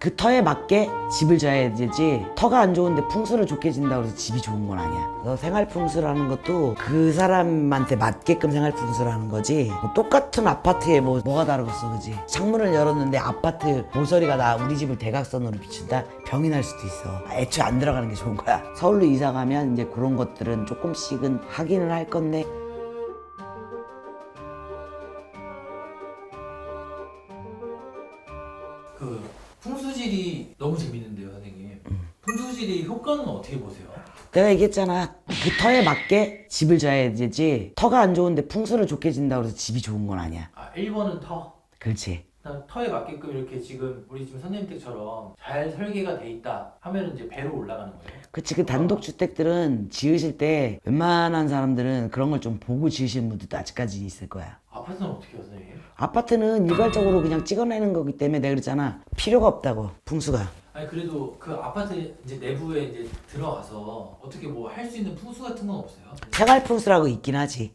그 터에 맞게 집을 져야 되지, 터가 안 좋은데 풍수를 좋게 진다고 해서 집이 좋은 건 아니야. 그래서 생활 풍수라는 것도 그 사람한테 맞게끔 생활 풍수라는 거지, 뭐 똑같은 아파트에 뭐가 다르겠어, 그지? 창문을 열었는데 아파트 모서리가 나 우리 집을 대각선으로 비춘다? 병이 날 수도 있어. 애초에 안 들어가는 게 좋은 거야. 서울로 이사 가면 이제 그런 것들은 조금씩은 하기는 할 건데, 그 풍수질이 너무 재밌는데요, 선생님. 풍수질이 효과는 어떻게 보세요? 내가 얘기했잖아, 그 터에 맞게 집을 져야 되지, 터가 안 좋은데 풍수를 좋게 진다고 해서 집이 좋은 건 아니야. 1번은 터. 그렇지. 터에 맞게끔 이렇게 지금 우리 지금 선생님 댁처럼 잘 설계가 돼 있다 하면은 이제 배로 올라가는 거예요. 그치. 그 단독주택들은 지으실 때 웬만한 사람들은 그런 걸 좀 보고 지으시는 분들도 아직까지 있을 거야. 아파트는 어떻게 해요, 선생님? 아파트는 일괄적으로 그냥 찍어내는 거기 때문에 내가 그랬잖아, 필요가 없다고, 풍수가. 아니 그래도 그 아파트 이제 내부에 이제 들어가서 어떻게 뭐 할 수 있는 풍수 같은 건 없어요? 생활 풍수라고 있긴 하지.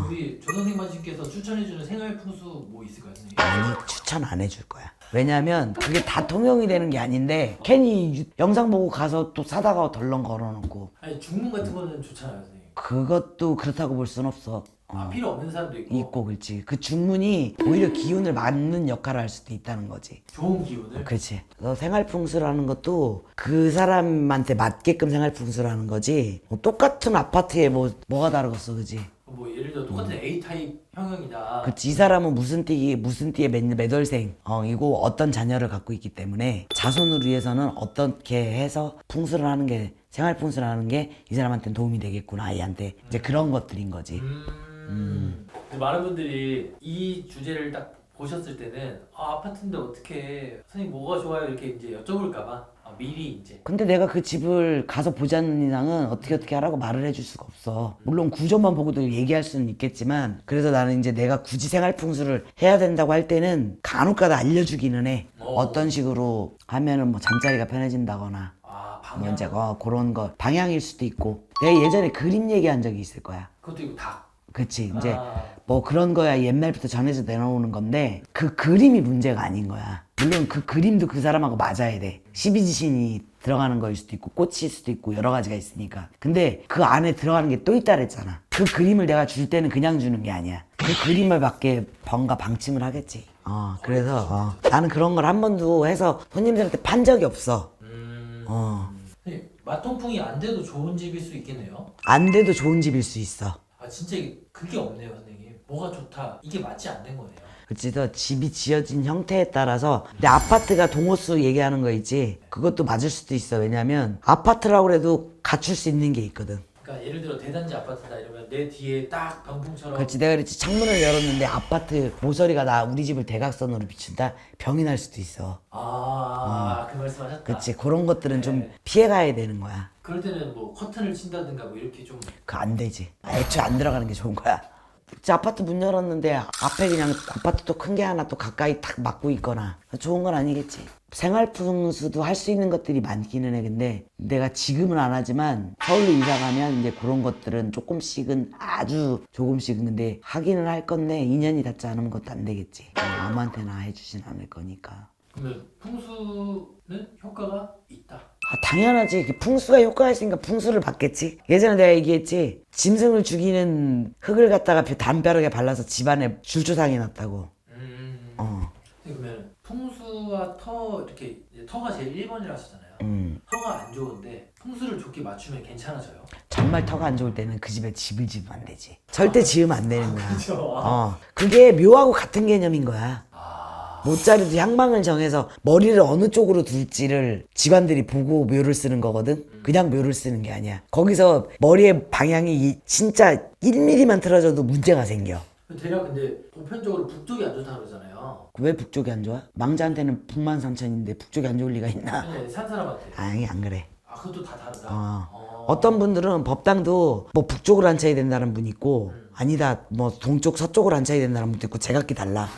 우리 조 선생님께서 추천해주는 생활 풍수 뭐 있을까요, 선생님? 아니, 추천 안 해줄 거야. 왜냐면 그게 다 통용이 되는 게 아닌데, 괜히 영상 보고 가서 또 사다가 덜렁 걸어놓고. 아니 중문 같은 거는 좋잖아요, 선생님. 그것도 그렇다고 볼 순 없어. 필요 없는 사람도 있고. 그렇지. 그 중문이 오히려 기운을 막는 역할을 할 수도 있다는 거지. 좋은 기운을. 그렇지. 그래서 생활 풍수라는 것도 그 사람한테 맞게끔 생활 풍수라는 거지, 뭐 똑같은 아파트에 뭐가 다르겠어, 그지? 뭐 예를 들어 똑같은 A 타입 형형이다. 그치. 이 사람은 무슨 띠에 몇 월생이고 어떤 자녀를 갖고 있기 때문에 자손을 위해서는 어떻게 해서 풍수를 하는 게, 생활 풍수를 하는 게 이 사람한테는 도움이 되겠구나, 아이한테. 이제 그런 것들인 거지. 근데 많은 분들이 이 주제를 딱 보셨을 때는 아파트인데 어떻게 선생님 뭐가 좋아요 이렇게 이제 여쭤볼까봐 미리 이제. 근데 내가 그 집을 가서 보지 않는 이상은 어떻게 하라고 말을 해줄 수가 없어. 물론 구조만 보고도 얘기할 수는 있겠지만, 그래서 나는 이제 내가 굳이 생활 풍수를 해야 된다고 할 때는 간혹가다 알려주기는 해. 어떤 식으로 하면은 뭐 잠자리가 편해진다거나, 방향. 이제 그런 거 방향일 수도 있고. 내가 예전에 그림 얘기한 적이 있을 거야. 그것도 이거 다. 그치. 이제 뭐 그런 거야 옛날부터 전해져 내려오는 건데, 그 그림이 문제가 아닌 거야. 물론 그 그림도 그 사람하고 맞아야 돼. 십이지신이 들어가는 거일 수도 있고 꽃일 수도 있고 여러 가지가 있으니까. 근데 그 안에 들어가는 게 또 있다 그랬잖아. 그 그림을 내가 줄 때는 그냥 주는 게 아니야. 그 그림을 밖에 뭔가 방침을 하겠지. 그래서 나는 그런 걸 한 번도 해서 손님들한테 판 적이 없어. 선생님, 맛통풍이 안 돼도 좋은 집일 수 있겠네요. 안 돼도 좋은 집일 수 있어. 진짜 그게 없네요, 선생님. 뭐가 좋다 이게 맞지 않는 거네요. 그치. 더 집이 지어진 형태에 따라서. 근데 아파트가 동호수 얘기하는 거 있지, 그것도 맞을 수도 있어. 왜냐면 아파트라고 해도 갖출 수 있는 게 있거든. 그러니까 예를 들어 대단지 아파트다 이러면 내 뒤에 딱 병풍처럼. 그렇지. 내가 그랬지, 창문을 열었는데 아파트 모서리가 나 우리 집을 대각선으로 비춘다? 병이 날 수도 있어. 그 말씀하셨다. 그치. 그런 것들은 네. 좀 피해가야 되는 거야. 그럴 때는 뭐 커튼을 친다든가 뭐 이렇게 좀. 그거 안 되지. 애초에 안 들어가는 게 좋은 거야. 제 아파트 문 열었는데 앞에 그냥 아파트 또 큰 게 하나 또 가까이 탁 막고 있거나, 좋은 건 아니겠지. 생활 풍수도 할 수 있는 것들이 많기는 해. 근데 내가 지금은 안 하지만 서울로 이사 가면 이제 그런 것들은 조금씩은, 아주 조금씩은 근데 하기는 할 건데, 인연이 닿지 않으면 그것도 안 되겠지. 아무한테나 해주진 않을 거니까. 그러면 풍수는 효과가 있다. 당연하지. 풍수가 효과가 있으니까 풍수를 받겠지. 예전에 내가 얘기했지, 짐승을 죽이는 흙을 갖다가 담벼락에 발라서 집안에 줄조상이 났다고. 그러면 풍수와 터 이렇게 이제 터가 제일 1번이라 하셨잖아요. 터가 안 좋은데 풍수를 좋게 맞추면 괜찮아져요. 정말 터가 안 좋을 때는 그 집에 집을 지으면 안 되지. 절대 지으면 안 되는 거야. 그렇죠. 그게 묘하고 같은 개념인 거야. 모짜르도 향방을 정해서 머리를 어느 쪽으로 둘지를 직원들이 보고 묘를 쓰는 거거든. 그냥 묘를 쓰는 게 아니야. 거기서 머리의 방향이 진짜 1mm만 틀어져도 문제가 생겨. 대략 근데 보편적으로 북쪽이 안 좋다 그러잖아요. 왜 북쪽이 안 좋아? 망자한테는 북만삼천인데 북쪽이 안 좋을 리가 있나? 아니, 산 사람한테. 아니, 안 그래. 그것도 다 다르다. 어떤 분들은 법당도 뭐 북쪽으로 앉혀야 된다는 분이 있고, 아니다 뭐 동쪽 서쪽으로 앉혀야 된다는 분도 있고, 제각기 달라.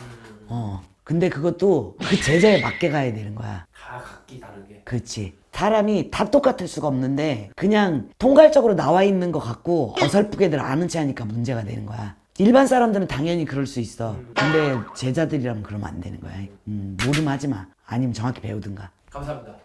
근데 그것도 그 제자에 맞게 가야 되는 거야. 다 각기 다르게. 그렇지. 사람이 다 똑같을 수가 없는데 그냥 통괄적으로 나와 있는 것 같고 어설프게들 아는 체 하니까 문제가 되는 거야. 일반 사람들은 당연히 그럴 수 있어. 근데 제자들이라면 그러면 안 되는 거야. 모름하지 마. 아니면 정확히 배우든가. 감사합니다.